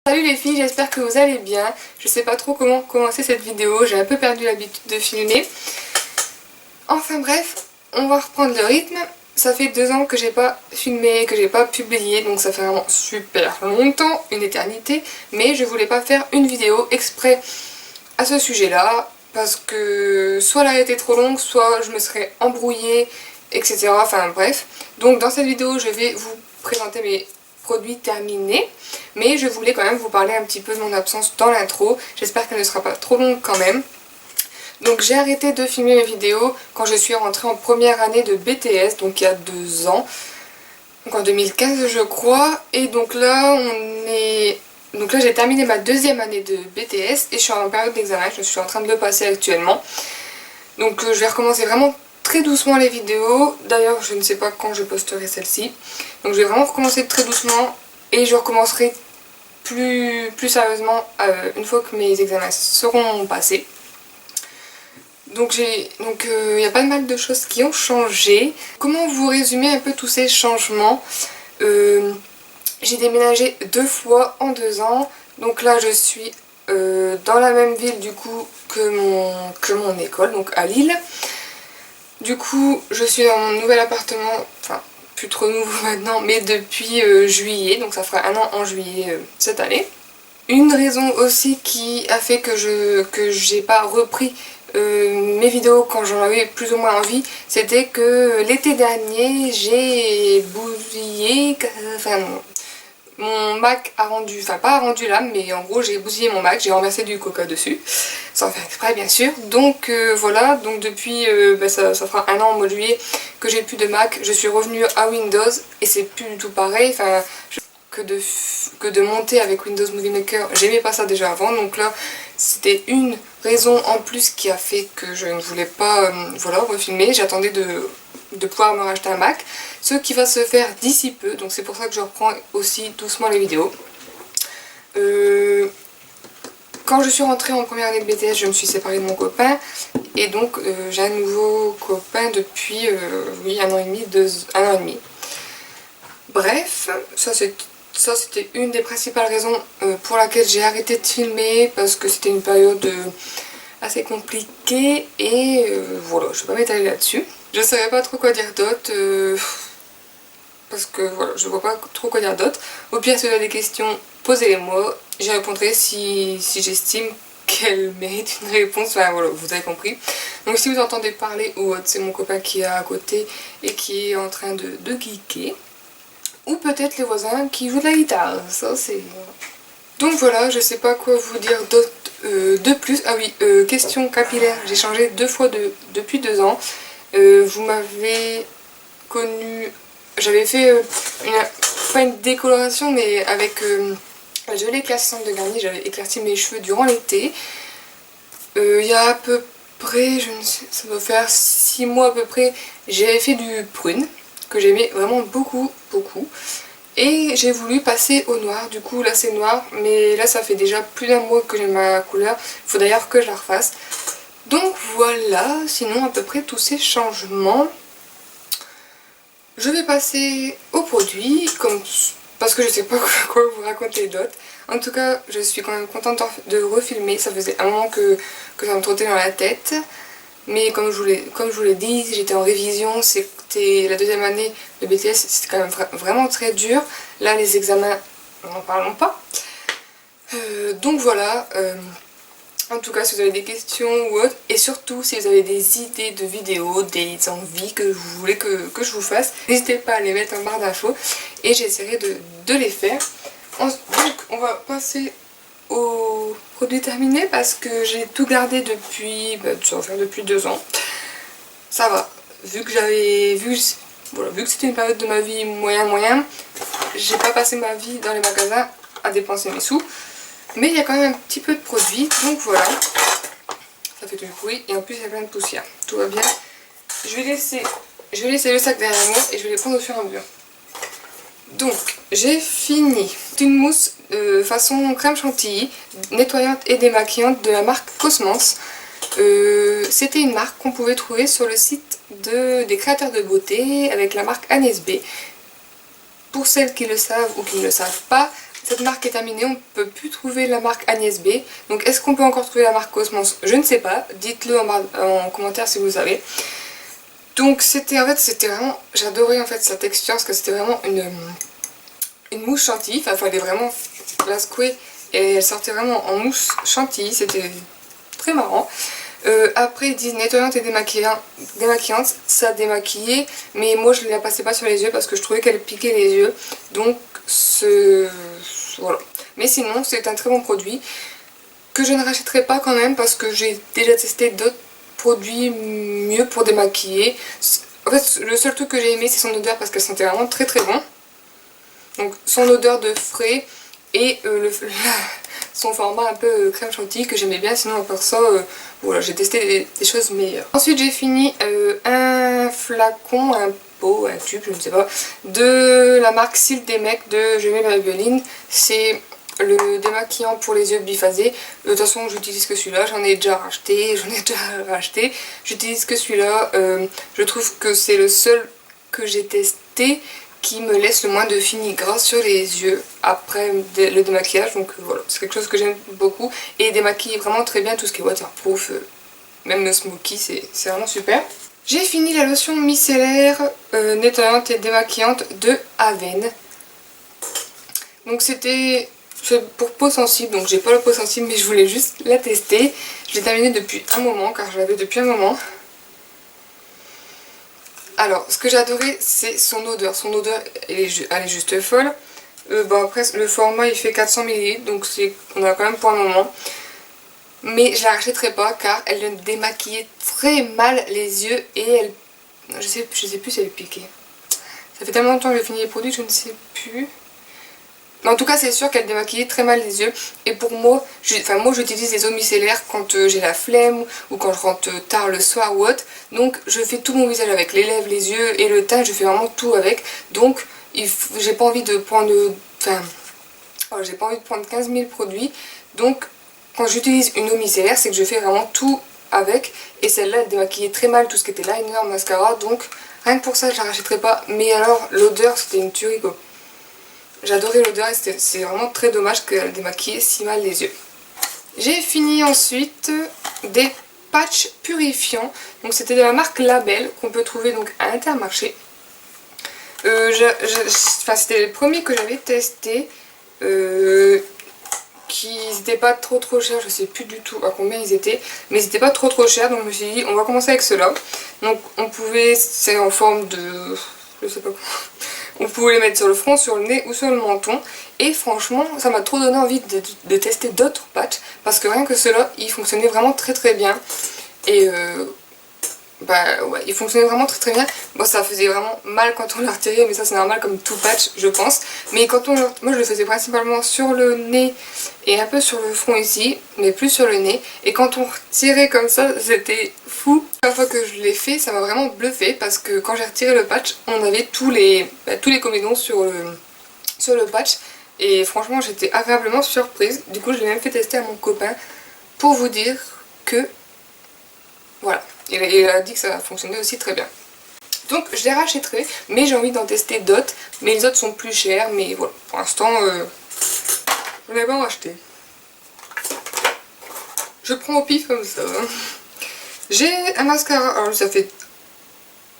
Salut les filles, j'espère que vous allez bien. Je sais pas trop comment commencer cette vidéo, j'ai un peu perdu l'habitude de filmer. Enfin bref, on va reprendre le rythme. Ça fait 2 ans que j'ai pas filmé, que j'ai pas publié, donc ça fait vraiment super longtemps, une éternité. Mais je voulais pas faire une vidéo exprès à ce sujet-là, parce que soit elle a été trop longue, soit je me serais embrouillée, etc. Enfin bref. Donc dans cette vidéo, je vais vous présenter mes produits terminés, mais je voulais quand même vous parler un petit peu de mon absence dans l'intro. J'espère qu'elle ne sera pas trop longue quand même. Donc j'ai arrêté de filmer mes vidéos quand je suis rentrée en première année de BTS, donc il y a 2 ans, donc en 2015 je crois, et donc là j'ai terminé ma 2e année de BTS et je suis en période d'examen, je suis en train de le passer actuellement. Donc je vais recommencer vraiment très doucement les vidéos, d'ailleurs je ne sais pas quand je posterai celle-ci, donc je vais vraiment recommencer très doucement et je recommencerai plus sérieusement une fois que mes examens seront passés. Donc il y a pas mal de choses qui ont changé. Comment vous résumer un peu tous ces changements? J'ai déménagé 2 fois en 2 ans. Donc là je suis dans la même ville du coup que mon école, donc à Lille. Du coup je suis dans mon nouvel appartement, enfin plus trop nouveau maintenant, mais depuis juillet, donc ça fera 1 an en juillet cette année. Une raison aussi qui a fait que j'ai pas repris mes vidéos quand j'en avais plus ou moins envie, c'était que l'été dernier j'ai bousillé, enfin mon Mac a rendu, enfin pas rendu l'âme, mais en gros j'ai bousillé mon Mac, j'ai renversé du coca dessus, sans faire exprès bien sûr. Donc voilà, donc depuis ça fera 1 an au mois de juillet que j'ai plus de Mac, je suis revenue à Windows et c'est plus du tout pareil, enfin que de monter avec Windows Movie Maker, j'aimais pas ça déjà avant, donc là c'était une raison en plus qui a fait que je ne voulais pas voilà, refilmer. J'attendais de pouvoir me racheter un Mac, ce qui va se faire d'ici peu, donc c'est pour ça que je reprends aussi doucement les vidéos. Quand je suis rentrée en première année de BTS, je me suis séparée de mon copain, et donc j'ai un nouveau copain depuis oui, 1 an et demi, 1 an et demi. Bref, ça c'était une des principales raisons pour laquelle j'ai arrêté de filmer, parce que c'était une période assez compliquée et voilà, je vais pas m'étaler là-dessus. Je savais pas trop quoi dire d'autre, parce que voilà, je vois pas trop quoi dire d'autre. Au pire, si vous avez des questions, posez-les-moi, j'y répondrai si j'estime qu'elle mérite une réponse, enfin voilà, vous avez compris. Donc si vous entendez parler ou autre, c'est mon copain qui est à côté et qui est en train de geeker. Ou peut-être les voisins qui jouent de la guitare, ça c'est... Donc voilà, je sais pas quoi vous dire d'autre de plus. Ah oui, question capillaire, j'ai changé 2 fois depuis 2 ans. Vous m'avez connu... J'avais fait pas une décoloration, mais avec... je l'éclaircissante de Garnier, j'avais éclairci mes cheveux durant l'été. Il y a à peu près, je ne sais, ça doit faire 6 mois à peu près, j'avais fait du prune, que j'aimais vraiment beaucoup. Et j'ai voulu passer au noir, du coup là c'est noir, mais là ça fait déjà plus d'1 mois que j'ai ma couleur, il faut d'ailleurs que je la refasse. Donc voilà, sinon à peu près tous ces changements. Je vais passer aux produits, parce que je sais pas quoi vous raconter d'autre. En tout cas, je suis quand même contente de refilmer, ça faisait un moment que ça me trottait dans la tête. Mais comme je vous l'ai dit, j'étais en révision, c'était la 2e année de BTS, c'était quand même vraiment très dur. Là, les examens, n'en parlons pas. Donc voilà, en tout cas, si vous avez des questions ou autre, et surtout si vous avez des idées de vidéos, des envies que vous voulez que je vous fasse, n'hésitez pas à les mettre en barre d'infos et j'essaierai de les faire. Donc, on va passer aux produits terminés parce que j'ai tout gardé depuis, ça va faire depuis 2 ans. Ça va, vu que c'était une période de ma vie moyen, j'ai pas passé ma vie dans les magasins à dépenser mes sous, mais il y a quand même un petit peu de produits, donc voilà. Ça fait du bruit et en plus il y a plein de poussière, tout va bien. Je vais laisser le sac derrière moi et je vais les prendre au fur et à mesure. Donc, j'ai fini. C'est une mousse façon crème chantilly, nettoyante et démaquillante de la marque Cosmans. C'était une marque qu'on pouvait trouver sur le site des créateurs de beauté avec la marque Agnès B. Pour celles qui le savent ou qui ne le savent pas, cette marque est terminée, on ne peut plus trouver la marque Agnès B. Donc est-ce qu'on peut encore trouver la marque Cosmos? Je ne sais pas, dites-le en commentaire si vous savez. Donc c'était vraiment, j'adorais en fait sa texture parce que c'était vraiment une mousse chantilly, enfin il fallait vraiment la secouer et elle sortait vraiment en mousse chantilly, c'était très marrant. Après ils disent nettoyante et démaquillante, ça démaquillait, mais moi je ne la passais pas sur les yeux parce que je trouvais qu'elle piquait les yeux, donc voilà. Mais sinon c'est un très bon produit que je ne rachèterai pas quand même parce que j'ai déjà testé d'autres produits mieux pour démaquiller. En fait le seul truc que j'ai aimé c'est son odeur parce qu'elle sentait vraiment très très bon. Donc son odeur de frais et son format un peu crème chantilly que j'aimais bien, sinon à part ça, voilà, j'ai testé des choses meilleures. Ensuite j'ai fini un flacon, un pot, un tube, je ne sais pas, de la marque Cils des Mecs de Je mets la Maybelline. C'est le démaquillant pour les yeux biphasé. De toute façon j'utilise que celui-là, j'en ai déjà racheté, j'utilise que celui-là. Je trouve que c'est le seul que j'ai testé qui me laisse le moins de fini gras sur les yeux après le démaquillage, donc voilà, c'est quelque chose que j'aime beaucoup et il démaquille vraiment très bien tout ce qui est waterproof, même le smoky, c'est vraiment super. J'ai fini la lotion micellaire nettoyante et démaquillante de Aven. Donc c'est pour peau sensible, donc j'ai pas la peau sensible mais je voulais juste la tester. Je l'ai terminée depuis un moment car je l'avais depuis un moment. Alors, ce que j'ai adoré, c'est son odeur. Son odeur, elle est juste folle. Bon, après, le format, il fait 400 ml, donc on a quand même pour un moment. Mais je la rachèterai pas, car elle démaquillait très mal les yeux et elle... Je sais plus si elle piquait. Ça fait tellement longtemps que j'ai fini les produits, je ne sais plus. Mais en tout cas, c'est sûr qu'elle démaquillait très mal les yeux. Et pour moi, moi j'utilise les eaux micellaires quand j'ai la flemme ou quand je rentre tard le soir ou autre. Donc je fais tout mon visage avec, les lèvres, les yeux et le teint, je fais vraiment tout avec. Donc j'ai pas envie de prendre... j'ai pas envie de prendre 15 000 produits. Donc quand j'utilise une eau micellaire, c'est que je fais vraiment tout avec. Et celle-là, elle démaquillait très mal tout ce qui était liner, mascara. Donc rien que pour ça, je la rachèterai pas. Mais alors, l'odeur, c'était une tuerie quoi. J'adorais l'odeur et c'est vraiment très dommage qu'elle démaquille si mal les yeux. J'ai fini ensuite des patchs purifiants. Donc c'était de la marque Label qu'on peut trouver donc à Intermarché. C'était les premiers que j'avais testés. Qui n'étaient pas trop chers, je sais plus du tout à combien ils étaient, mais ils n'étaient pas trop chers, donc je me suis dit on va commencer avec ceux-là. Donc on pouvait, c'est en forme de... je sais pas quoi. On pouvait les mettre sur le front, sur le nez ou sur le menton. Et franchement, ça m'a trop donné envie de tester d'autres patchs. Parce que rien que ceux-là, ils fonctionnaient vraiment très bien. Et ouais, ils fonctionnaient vraiment très bien. Bon, ça faisait vraiment mal quand on le retirait, mais ça c'est normal comme tout patch, je pense. Mais quand moi je le faisais principalement sur le nez et un peu sur le front ici, mais plus sur le nez. Et quand on retirait comme ça, c'était fou. La fois que je l'ai fait, ça m'a vraiment bluffé parce que quand j'ai retiré le patch, on avait tous les combinaisons sur le patch. Et franchement, j'étais agréablement surprise. Du coup, je l'ai même fait tester à mon copain pour vous dire que voilà. Il a dit que ça fonctionnait aussi très bien. Donc je les rachèterai, mais j'ai envie d'en tester d'autres. Mais les autres sont plus chers, mais voilà. Pour l'instant, je ne vais pas en racheter. Je prends au pif comme ça. J'ai un mascara, alors ça fait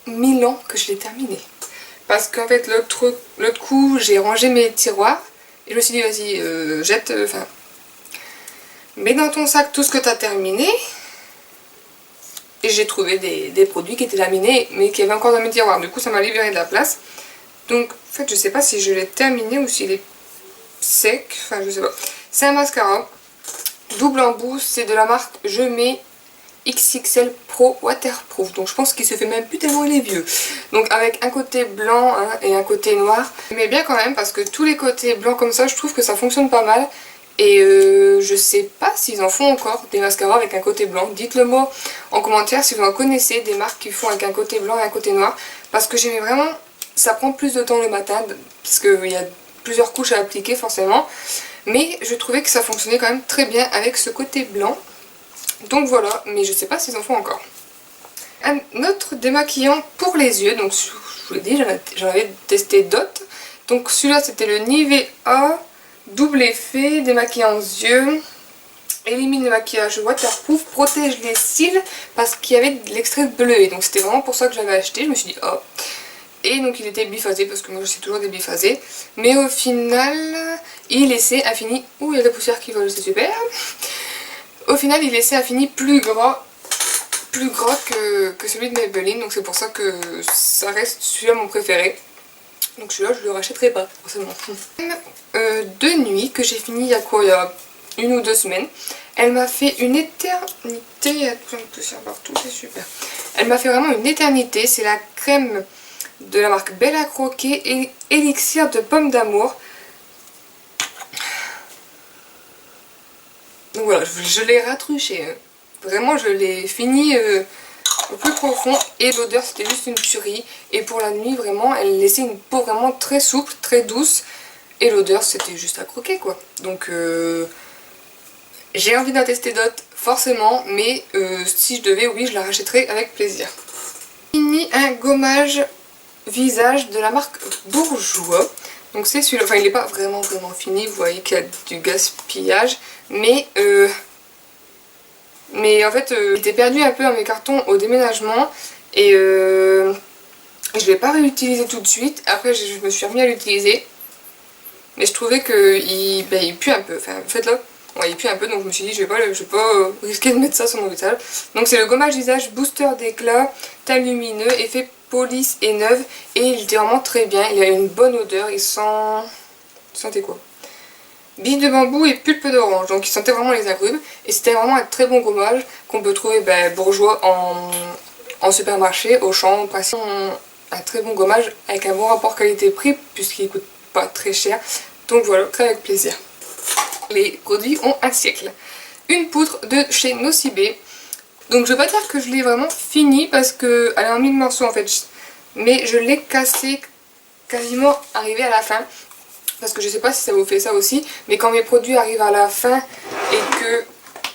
1000 ans que je l'ai terminé. Parce qu'en fait, l'autre coup, j'ai rangé mes tiroirs. Et je me suis dit, vas-y, jette, mets dans ton sac tout ce que tu as terminé. Et j'ai trouvé des produits qui étaient laminés mais qui avaient encore dans mes tiroirs. Du coup ça m'a libéré de la place. Donc en fait je sais pas si je l'ai terminé ou s'il est sec. Enfin je sais pas. C'est un mascara double embout. C'est de la marque Je mets XXL Pro Waterproof. Donc je pense qu'il se fait même plus tellement il est vieux. Donc avec un côté blanc et un côté noir. Mais bien quand même parce que tous les côtés blancs comme ça je trouve que ça fonctionne pas mal. Et je sais pas s'ils en font encore des mascaras avec un côté blanc. Dites-le moi en commentaire si vous en connaissez des marques qui font avec un côté blanc et un côté noir. Parce que j'aimais vraiment, ça prend plus de temps le matin parce qu'il y a plusieurs couches à appliquer forcément. Mais je trouvais que ça fonctionnait quand même très bien avec ce côté blanc. Donc voilà, mais je sais pas s'ils en font encore. Un autre démaquillant pour les yeux, donc je vous l'ai dit, j'en avais testé d'autres. Donc celui-là c'était le Nivea double effet, démaquillant aux yeux, élimine le maquillage waterproof, protège les cils parce qu'il y avait de l'extrait de bleu. Et donc c'était vraiment pour ça que je l'avais acheté. Je me suis dit oh. Et donc il était biphasé parce que moi je sais toujours des biphasés. Mais au final il laissait un fini. Ouh, il y a de la poussière qui vole, c'est super. Au final il laissait un fini plus gras que celui de Maybelline. Donc c'est pour ça que ça reste celui-là mon préféré. Donc celui-là je le rachèterai pas forcément. De nuit que j'ai fini il y a quoi, il y a 1 ou 2 semaines. Elle m'a fait une éternité. Il y a plein de poussière partout, c'est super. Elle m'a fait vraiment une éternité. C'est la crème de la marque Belle à Croquer et élixir de pomme d'amour. Donc voilà, je l'ai ratruché. Vraiment, je l'ai fini au plus profond. Et l'odeur, c'était juste une tuerie. Et pour la nuit, vraiment, elle laissait une peau vraiment très souple, très douce. Et l'odeur, c'était juste à croquer, quoi. Donc, j'ai envie d'en tester d'autres, forcément. Mais si je devais, oui, je la rachèterais avec plaisir. Fini un gommage visage de la marque Bourjois. Donc c'est celui-là, enfin il n'est pas vraiment fini, vous voyez qu'il y a du gaspillage, mais en fait il était perdu un peu dans mes cartons au déménagement et je ne l'ai pas réutilisé tout de suite. Après je me suis remis à l'utiliser, mais je trouvais qu'il il pue un peu, enfin faites-le. Ouais, il pue un peu, donc je me suis dit je vais pas risquer de mettre ça sur mon visage. Donc c'est le gommage visage booster d'éclat, teint lumineux, effet police et neuve, et il était vraiment très bien. Il a une bonne odeur, il sent... Sentez quoi? Billes de bambou et pulpe d'orange, donc il sentait vraiment les agrumes, et c'était vraiment un très bon gommage qu'on peut trouver Bourjois en supermarché, au champ, un très bon gommage avec un bon rapport qualité-prix puisqu'il coûte pas très cher. Donc voilà, très avec plaisir. Les produits ont un siècle. Une poudre de chez Nocibé. Donc je vais pas dire que je l'ai vraiment fini parce que elle est en 1000 morceaux en fait. Mais je l'ai cassé quasiment arrivé à la fin. Parce que je sais pas si ça vous fait ça aussi. Mais quand mes produits arrivent à la fin et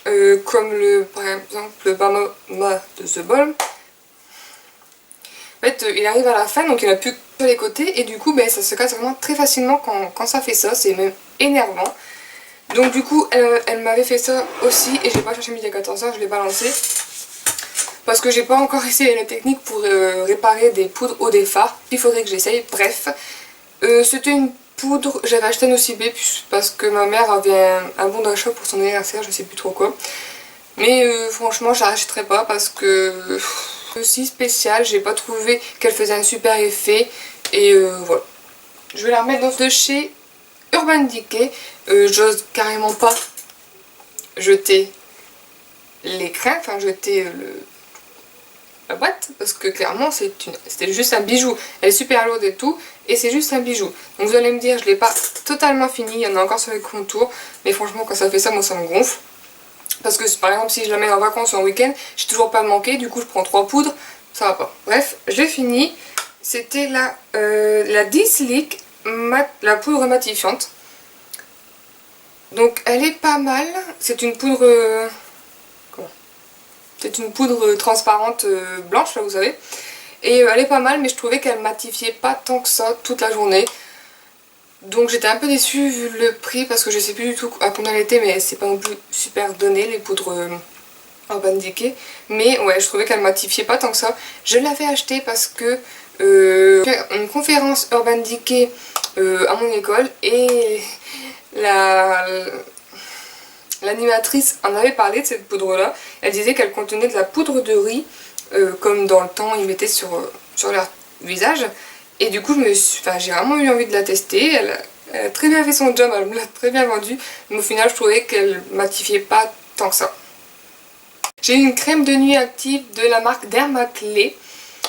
que comme par exemple le Balm de The Balm. En fait il arrive à la fin donc il n'y en a plus que sur les côtés. Et du coup ça se casse vraiment très facilement quand ça fait ça. C'est même énervant. Donc du coup elle m'avait fait ça aussi et j'ai pas cherché midi à 14h, je l'ai balancé parce que j'ai pas encore essayé la technique pour réparer des poudres ou des fards. Il faudrait que j'essaye. Bref, c'était une poudre, j'avais acheté un OCB parce que ma mère avait un bon d'achat pour son anniversaire, je sais plus trop quoi. Mais franchement je la rachèterai pas parce que aussi spécial, j'ai pas trouvé qu'elle faisait un super effet et voilà. Je vais la remettre dans de chez Urban Decay. J'ose carrément pas jeter l'écran, enfin jeter la boîte, parce que clairement c'était juste un bijou. Elle est super lourde et tout, et c'est juste un bijou. Donc vous allez me dire, je l'ai pas totalement fini, il y en a encore sur les contours, mais franchement quand ça fait ça, moi ça me gonfle. Parce que par exemple si je la mets en vacances ou en week-end, j'ai toujours pas manqué, du coup je prends 3 poudres, ça va pas. Bref, j'ai fini. C'était la D-Slick, la poudre matifiante. Donc elle est pas mal, c'est une poudre c'est une poudre transparente blanche là vous savez, et elle est pas mal mais je trouvais qu'elle matifiait pas tant que ça toute la journée. Donc j'étais un peu déçue vu le prix parce que je sais plus du tout à combien elle était, mais c'est pas non plus super donné les poudres Urban Decay, mais ouais je trouvais qu'elle matifiait pas tant que ça. Je l'avais acheté parce que une conférence Urban Decay à mon école et l'animatrice en avait parlé de cette poudre là. Elle disait qu'elle contenait de la poudre de riz comme dans le temps ils mettaient sur leur visage, et du coup j'ai vraiment eu envie de la tester. Elle a très bien fait son job, elle me l'a très bien vendue, mais au final je trouvais qu'elle matifiait pas tant que ça. J'ai une crème de nuit active de la marque Dermaclé.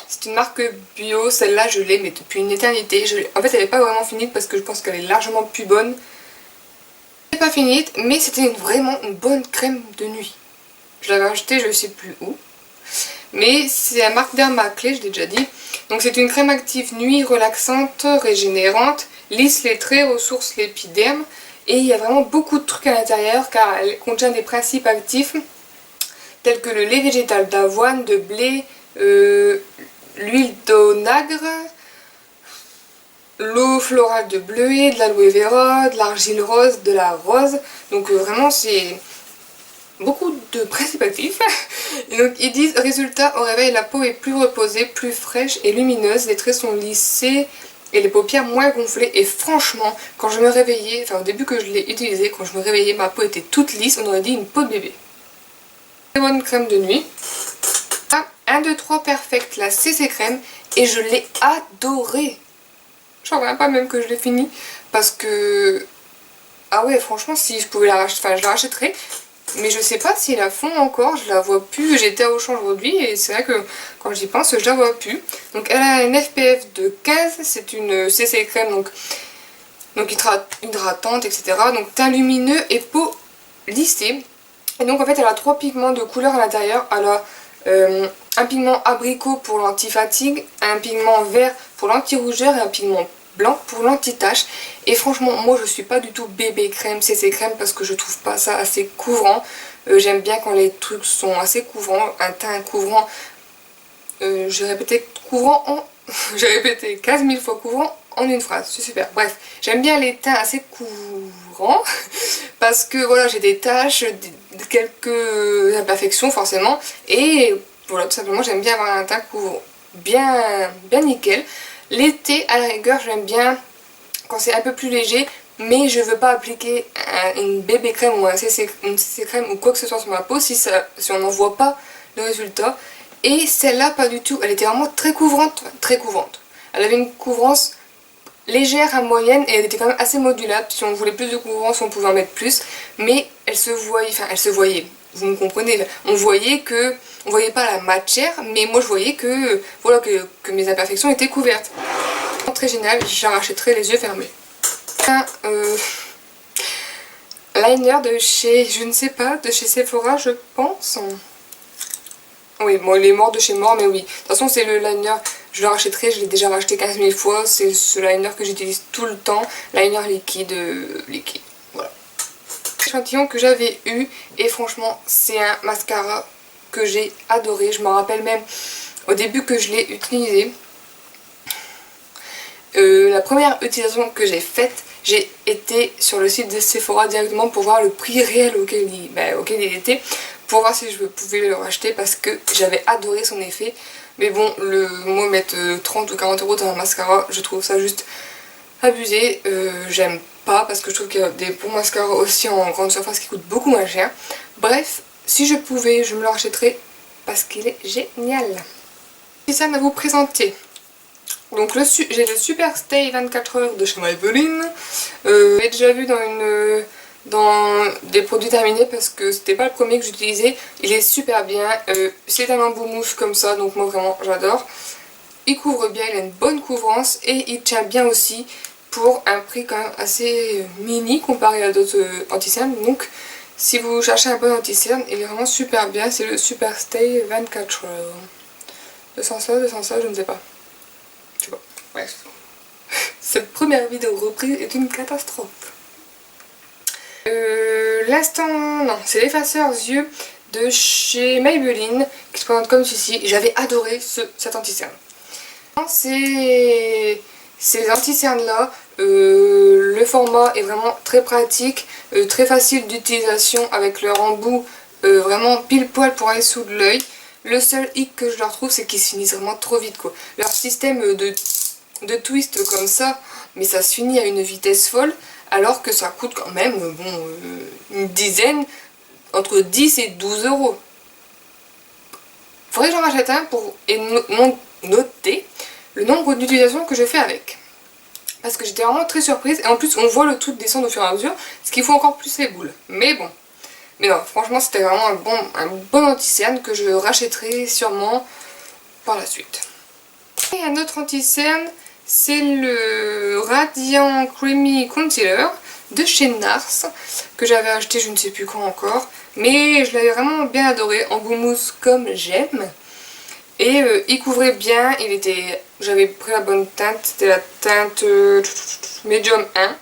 C'est une marque bio, celle-là je l'ai mais depuis une éternité. En fait elle n'est pas vraiment finie parce que je pense qu'elle est largement plus bonne. Elle n'est pas finie mais c'était vraiment une bonne crème de nuit. Je l'avais achetée je sais plus où. Mais c'est la marque Dermaclé, je l'ai déjà dit. Donc c'est une crème active nuit relaxante, régénérante, lisse les traits, ressource l'épiderme. Et il y a vraiment beaucoup de trucs à l'intérieur car elle contient des principes actifs tels que le lait végétal d'avoine, de blé, l'huile d'onagre, l'eau florale de bleuet, de l'aloe vera, de l'argile rose, de la rose. Donc vraiment c'est beaucoup de principes actifs. Et donc ils disent résultat au réveil, la peau est plus reposée, plus fraîche et lumineuse, les traits sont lissés et les paupières moins gonflées. Et franchement, quand je me réveillais, enfin au début que je l'ai utilisé, quand je me réveillais, ma peau était toute lisse, on aurait dit une peau de bébé. Très bonne crème de nuit. 1, 2, 3 Perfect, la CC crème, et je l'ai adorée. J'en reviens pas même que je l'ai fini parce que ah ouais, franchement, si je pouvais la racheter, enfin je la rachèterais, mais je sais pas si la fond encore, je la vois plus. J'étais à Auchan aujourd'hui et c'est vrai que quand j'y pense, je la vois plus. Donc elle a un SPF de 15, c'est une CC crème donc hydratante, etc. Donc teint lumineux et peau lissée. Et donc en fait elle a 3 pigments de couleur à l'intérieur. Elle a un pigment abricot pour l'anti-fatigue, un pigment vert pour l'anti-rougeur et un pigment blanc pour l'anti-tache. Et franchement, moi je suis pas du tout bébé crème, CC crème, parce que je trouve pas ça assez couvrant. J'aime bien quand les trucs sont assez couvrants, un teint couvrant. J'ai répété couvrant en... j'ai répété 15 000 fois couvrant en une phrase, c'est super. Bref, j'aime bien les teints assez couvrants parce que voilà, j'ai des taches, quelques imperfections forcément, et voilà, tout simplement j'aime bien avoir un teint couvrant bien nickel. L'été, à la rigueur, j'aime bien quand c'est un peu plus léger, mais je veux pas appliquer une bébé crème ou une CC crème ou quoi que ce soit sur ma peau si on n'en voit pas le résultat. Et celle-là, pas du tout. Elle était vraiment très couvrante, très couvrante. Elle avait une couvrance légère à moyenne et elle était quand même assez modulable. Si on voulait plus de couvrance, on pouvait en mettre plus. Mais elle se voyait, enfin elle se voyait, vous me comprenez. On voyait pas la matière, mais moi je voyais que, voilà, que mes imperfections étaient couvertes. Très génial, j'en rachèterai les yeux fermés. Un liner de chez, je ne sais pas, de chez Sephora je pense. Oui, bon il est mort de chez mort, mais oui. De toute façon c'est le liner, je le rachèterai, je l'ai déjà racheté 15 000 fois. C'est ce liner que j'utilise tout le temps, liner liquide, voilà. L'échantillon que j'avais eu, et franchement c'est un mascara que j'ai adoré. Je m'en rappelle même au début que je l'ai utilisé. La première utilisation que j'ai faite, j'ai été sur le site de Sephora directement pour voir le prix réel auquel il était, pour voir si je pouvais le racheter parce que j'avais adoré son effet. Mais bon, moi mettre 30 ou 40 euros dans un mascara, je trouve ça juste abusé. J'aime pas parce que je trouve qu'il y a des bons mascaras aussi en grande surface qui coûtent beaucoup moins cher. Bref, si je pouvais, je me le rachèterais parce qu'il est génial. C'est ça à vous présenter. Donc j'ai le Super Stay 24 heures de chez Maybelline. J'ai déjà vu dans des produits terminés parce que c'était pas le premier que j'utilisais. Il est super bien. C'est un embout mousse comme ça, donc moi vraiment j'adore. Il couvre bien, il a une bonne couvrance et il tient bien aussi pour un prix quand même assez mini comparé à d'autres anti-cernes. Donc si vous cherchez un bon anti-cerne, il est vraiment super bien. C'est le Super Stay 24 heures. 200 ça, je ne sais pas. Tu vois, bref. Cette première vidéo reprise est une catastrophe. L'instant, non, c'est l'effaceur yeux de chez Maybelline qui se présente comme ceci. J'avais adoré cet anti-cerne. Ces anti-cernes là, le format est vraiment très pratique, très facile d'utilisation avec leur embout vraiment pile poil pour aller sous l'œil. Le seul hic que je leur trouve, c'est qu'ils se finissent vraiment trop vite quoi. Leur système de twist comme ça, mais ça se finit à une vitesse folle, alors que ça coûte quand même une dizaine, entre 10 et 12 euros. Faudrait que j'en rachète un pour noter le nombre d'utilisations que je fais avec. Parce que j'étais vraiment très surprise, et en plus on voit le truc descendre au fur et à mesure, ce qui fout encore plus les boules. Mais bon. Mais non, franchement c'était vraiment un bon anti-cerne que je rachèterai sûrement par la suite. Et un autre anti-cerne, c'est le Radiant Creamy Concealer de chez NARS, que j'avais acheté je ne sais plus quand encore, mais je l'avais vraiment bien adoré, en goût mousse comme j'aime. Et il couvrait bien, j'avais pris la bonne teinte, c'était la teinte Medium 1.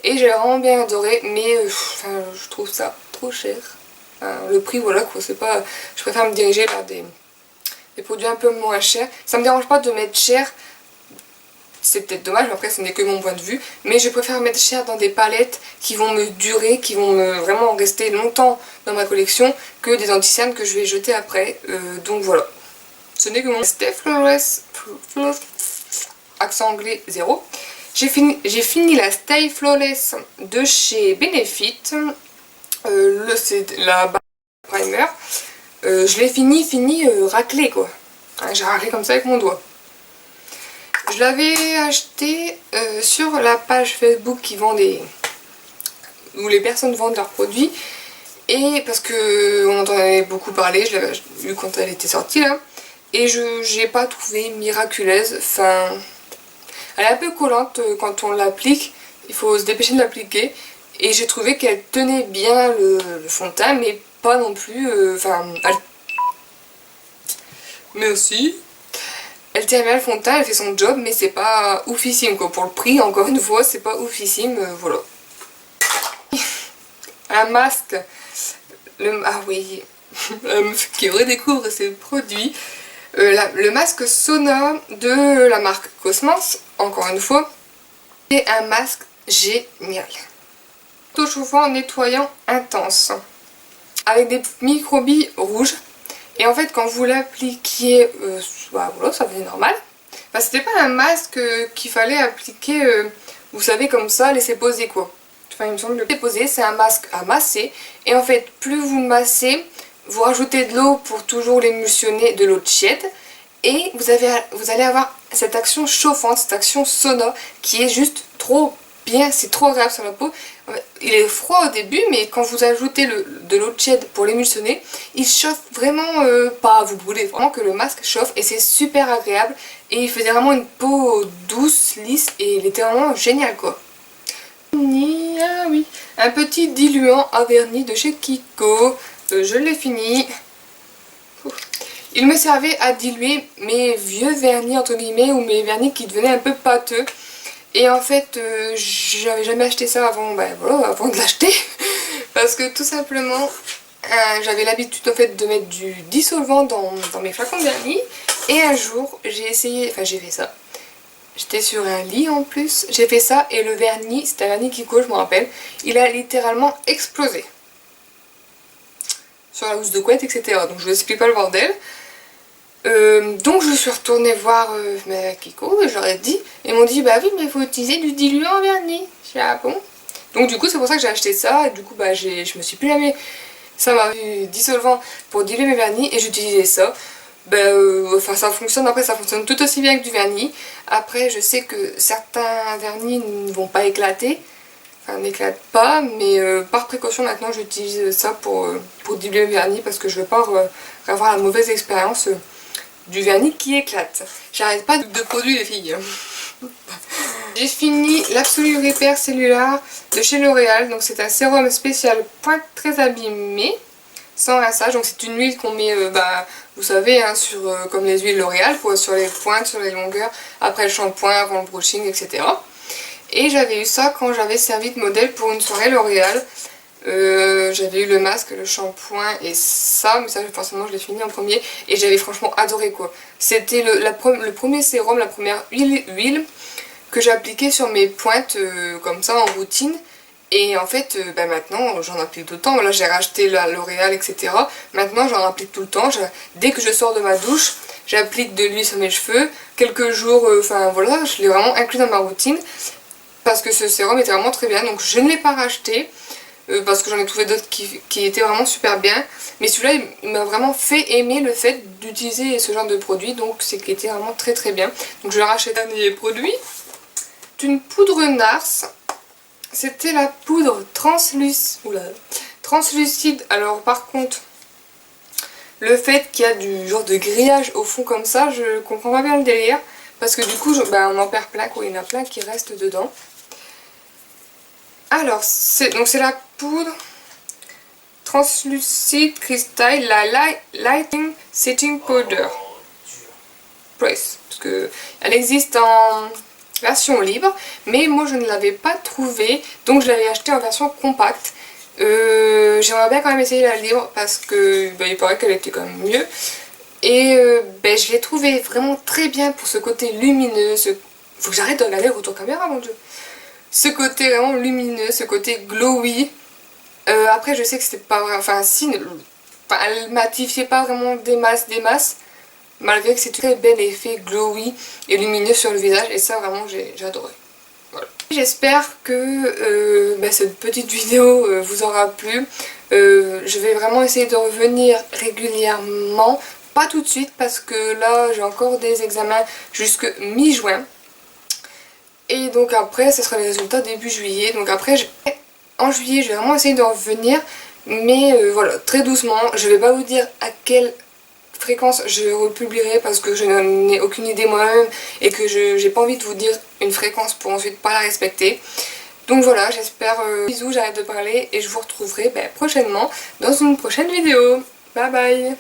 Et j'ai vraiment bien adoré, mais je trouve ça trop cher. Le prix, voilà quoi, c'est pas... Je préfère me diriger vers des produits un peu moins chers. Ça me dérange pas de mettre cher c'est peut-être dommage, mais après ce n'est que mon point de vue, mais je préfère mettre cher dans des palettes qui vont me durer, qui vont me vraiment rester longtemps dans ma collection, que des anti-cernes que je vais jeter après, donc voilà. Ce n'est que mon Stay Flawless, accent anglais 0. J'ai fini la Stay Flawless de chez Benefit, c'est la barre primer. Je l'ai fini raclé quoi. Hein, j'ai raclé comme ça avec mon doigt. Je l'avais acheté sur la page Facebook qui vend où les personnes vendent leurs produits. Et parce que on entendait beaucoup parler, je l'avais vu quand elle était sortie là. Et je n'ai pas trouvé miraculeuse. Enfin, elle est un peu collante quand on l'applique. Il faut se dépêcher de l'appliquer. Et j'ai trouvé qu'elle tenait bien le fond de teint, mais pas non plus... Merci. Elle tient bien le fond de teint, elle fait son job, mais c'est pas oufissime quoi. Pour le prix, encore une fois, c'est pas oufissime, voilà. Un masque. Ah oui, la meuf qui redécouvre ses produits. Le masque Sona de la marque Cosmos, encore une fois. C'est un masque génial. Auto-chauffant nettoyant intense. Avec des microbilles rouges. Et en fait, quand vous l'appliquiez, voilà, ça faisait normal. Enfin, c'était pas un masque qu'il fallait appliquer, vous savez, comme ça, laisser poser quoi. Enfin, il me semble que laisser poser, c'est un masque à masser. Et en fait, plus vous massez, vous rajoutez de l'eau pour toujours l'émulsionner, de l'eau tiède. Et vous allez avoir cette action chauffante, cette action sauna, qui est juste trop bien, c'est trop agréable sur la peau. Il est froid au début, mais quand vous ajoutez de l'eau tiède pour l'émulsionner, il chauffe vraiment pas, vous brûlez vraiment que le masque chauffe et c'est super agréable. Et il faisait vraiment une peau douce, lisse et il était vraiment génial quoi. Ah oui, un petit diluant à vernis de chez Kiko, je l'ai fini. Il me servait à diluer mes vieux vernis entre guillemets ou mes vernis qui devenaient un peu pâteux. Et en fait, j'avais jamais acheté ça avant, avant de l'acheter. Parce que tout simplement, j'avais l'habitude en fait de mettre du dissolvant dans mes flacons de vernis. Et un jour, j'ai essayé, enfin j'ai fait ça. J'étais sur un lit en plus, j'ai fait ça et le vernis, c'était un vernis Kiko, je me rappelle, il a littéralement explosé. Sur la housse de couette, etc. Donc je vous explique pas le bordel. Donc je suis retournée voir Kiko et je leur ai dit, ils m'ont dit bah oui mais il faut utiliser du diluant en vernis. J'ai dit ah bon. Donc du coup c'est pour ça que j'ai acheté ça et du coup je me suis plus jamais, ça m'a eu dissolvant pour diluer mes vernis et j'utilisais ça. Enfin ça fonctionne, après ça fonctionne tout aussi bien que du vernis. Après je sais que certains vernis ne vont pas éclater, enfin n'éclatent pas, mais par précaution maintenant j'utilise ça pour diluer le vernis parce que je veux pas avoir la mauvaise expérience du vernis qui éclate. J'arrête pas de produits les filles. J'ai fini l'Absolu Repair Cellular de chez L'Oréal. Donc c'est un sérum spécial pointe très abîmée, sans rinçage. Donc c'est une huile qu'on met, vous savez, hein, comme les huiles L'Oréal, sur les pointes, sur les longueurs, après le shampoing, avant le brushing, etc. Et j'avais eu ça quand j'avais servi de modèle pour une soirée L'Oréal. J'avais eu le masque, le shampoing et ça, mais ça forcément je l'ai fini en premier et j'avais franchement adoré quoi. C'était le premier sérum, la première huile que j'appliquais sur mes pointes comme ça en routine. Et en fait maintenant j'en applique tout le temps. Là j'ai racheté la L'Oréal etc. Maintenant j'en applique tout le temps. Dès que je sors de ma douche j'applique de l'huile sur mes cheveux. Quelques jours, enfin voilà, je l'ai vraiment inclus dans ma routine. Parce que ce sérum était vraiment très bien. Donc je ne l'ai pas racheté. Parce que j'en ai trouvé d'autres qui étaient vraiment super bien. Mais celui-là, il m'a vraiment fait aimer le fait d'utiliser ce genre de produit. Donc c'est qu'il était vraiment très très bien. Donc je le rachète. Dernier produit. C'est une poudre NARS. C'était la poudre translucide. Alors par contre, le fait qu'il y a du genre de grillage au fond comme ça, je comprends pas bien le délire. Parce que du coup, on en perd plein, quoi. Il y en a plein qui restent dedans. Alors, c'est la poudre Translucide Crystal, la Lighting Setting Powder. Price. Parce que elle existe en version libre, mais moi je ne l'avais pas trouvée, donc je l'avais achetée en version compacte. J'aimerais bien quand même essayer la libre parce que il paraît qu'elle était quand même mieux. Et je l'ai trouvée vraiment très bien pour ce côté lumineux, faut que j'arrête de regarder le retour caméra, mon dieu. Ce côté vraiment lumineux, ce côté glowy. Après, je sais que c'était pas vrai, enfin si, elle matifiait pas vraiment des masses, malgré que c'est très bel effet glowy et lumineux sur le visage, et ça vraiment j'ai adoré. Voilà. J'espère que cette petite vidéo vous aura plu. Je vais vraiment essayer de revenir régulièrement, pas tout de suite parce que là j'ai encore des examens jusque mi-juin. Et donc après ça sera les résultats début juillet. Donc après en juillet je vais vraiment essayer de revenir. Mais voilà, très doucement. Je vais pas vous dire à quelle fréquence je republierai parce que je n'en ai aucune idée moi-même et que j'ai pas envie de vous dire une fréquence pour ensuite pas la respecter. Donc voilà, j'espère. Bisous, j'arrête de parler et je vous retrouverai prochainement dans une prochaine vidéo. Bye bye.